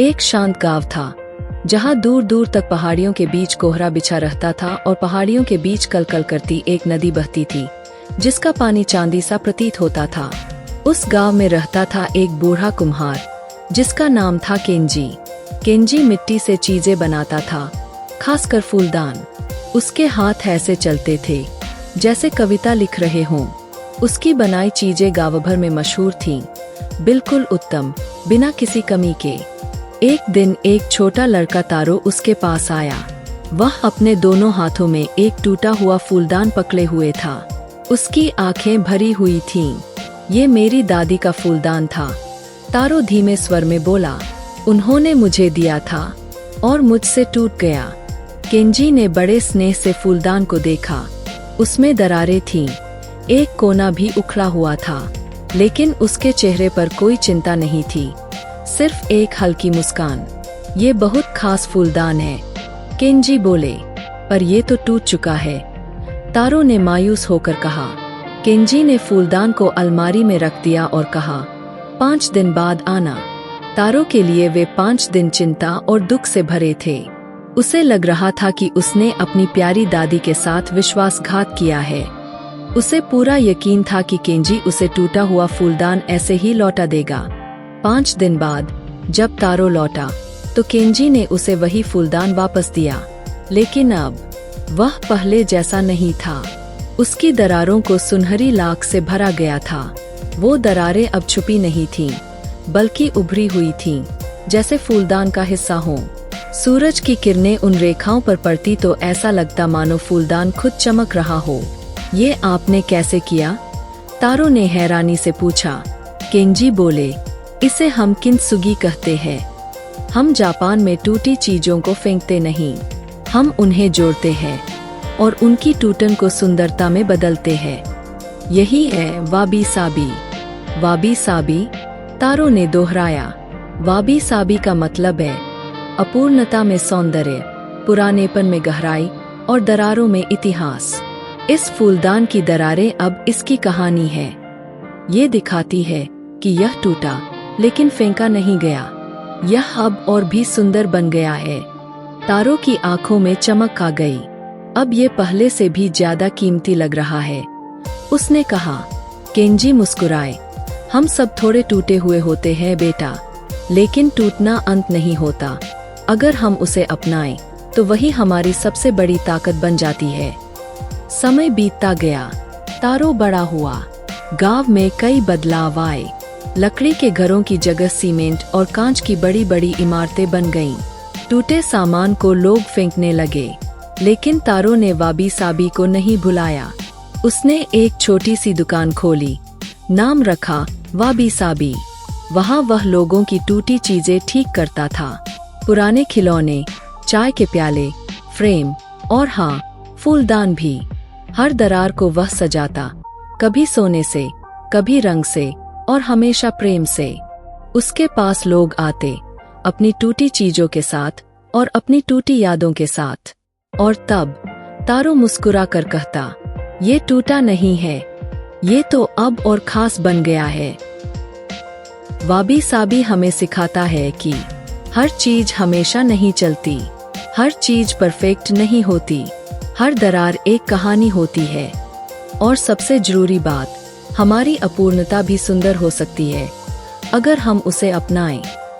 एक शांत गांव था जहां दूर दूर तक पहाड़ियों के बीच कोहरा बिछा रहता था और पहाड़ियों के बीच कलकल करती एक नदी बहती थी जिसका पानी चांदी सा प्रतीत होता था। उस गांव में रहता था एक बूढ़ा कुम्हार जिसका नाम था केंजी। केंजी मिट्टी से चीजें बनाता था, खासकर फूलदान। उसके हाथ ऐसे चलते थे जैसे कविता लिख रहे हों। उसकी बनाई चीजें गांव भर में मशहूर थीं, बिल्कुल उत्तम, बिना किसी कमी के। एक दिन एक छोटा लड़का तारो उसके पास आया। वह अपने दोनों हाथों में एक टूटा हुआ फूलदान पकड़े हुए था। उसकी आंखें भरी हुई थीं। ये मेरी दादी का फूलदान था, तारो धीमे स्वर में बोला। उन्होंने मुझे दिया था और मुझसे टूट गया। केंजी ने बड़े स्नेह से फूलदान को देखा। उसमें दरारें थीं, एक कोना भी उखड़ा हुआ था, लेकिन उसके चेहरे पर कोई चिंता नहीं थी, सिर्फ एक हल्की मुस्कान। ये बहुत खास फूलदान है, केंजी बोले। पर ये तो टूट चुका है, तारो ने मायूस होकर कहा। केंजी ने फूलदान को अलमारी में रख दिया और कहा, 5 दिन बाद आना। तारो के लिए वे 5 दिन चिंता और दुख से भरे थे। उसे लग रहा था कि उसने अपनी प्यारी दादी के साथ विश्वासघात किया है। उसे पूरा यकीन था कि केंजी उसे टूटा हुआ फूलदान ऐसे ही लौटा देगा। 5 दिन बाद जब तारो लौटा तो केंजी ने उसे वही फूलदान वापस दिया, लेकिन अब वह पहले जैसा नहीं था। उसकी दरारों को सुनहरी लाख से भरा गया था। वो दरारें अब छुपी नहीं थीं, बल्कि उभरी हुई थीं, जैसे फूलदान का हिस्सा हो। सूरज की किरणें उन रेखाओं पर पड़ती तो ऐसा लगता मानो फूलदान खुद चमक रहा हो। ये आपने कैसे किया? तारो ने हैरानी से पूछा। केंजी बोले, इसे हम किंतसुगी कहते हैं। हम जापान में टूटी चीजों को फेंकते नहीं, हम उन्हें जोड़ते हैं और उनकी टूटन को सुंदरता में बदलते हैं। यही है वाबी साबी। वाबी साबी, तारो ने दोहराया। वाबी साबी का मतलब है अपूर्णता में सौंदर्य, पुरानेपन में गहराई और दरारों में इतिहास। इस फूलदान की दरारें अब इसकी कहानी है। ये दिखाती है कि यह टूटा लेकिन फेंका नहीं गया। यह अब और भी सुंदर बन गया है। तारो की आंखों में चमक आ गई। अब ये पहले से भी ज्यादा कीमती लग रहा है, उसने कहा। केंजी मुस्कुराए। हम सब थोड़े टूटे हुए होते हैं बेटा, लेकिन टूटना अंत नहीं होता। अगर हम उसे अपनाएं तो वही हमारी सबसे बड़ी ताकत बन जाती है। समय बीतता गया, तारो बड़ा हुआ। गांव में कई बदलाव आए। लकड़ी के घरों की जगह सीमेंट और कांच की बड़ी बड़ी इमारतें बन गईं। टूटे सामान को लोग फेंकने लगे, लेकिन तारो ने वाबी साबी को नहीं भुलाया। उसने एक छोटी सी दुकान खोली, नाम रखा वाबी साबी। वहाँ वह लोगों की टूटी चीजें ठीक करता था, पुराने खिलौने, चाय के प्याले, फ्रेम और हाँ, फूलदान भी। हर दरार को वह सजाता, कभी सोने से, कभी रंग से और हमेशा प्रेम से। उसके पास लोग आते, अपनी टूटी चीजों के साथ और अपनी टूटी यादों के साथ। और तब तारो मुस्कुरा कर कहता, ये टूटा नहीं है, ये तो अब और खास बन गया है। वाबी साबी हमें सिखाता है कि हर चीज हमेशा नहीं चलती, हर चीज परफेक्ट नहीं होती, हर दरार एक कहानी होती है। और सबसे जरूरी बात, हमारी अपूर्णता भी सुंदर हो सकती है, अगर हम उसे अपनाएं।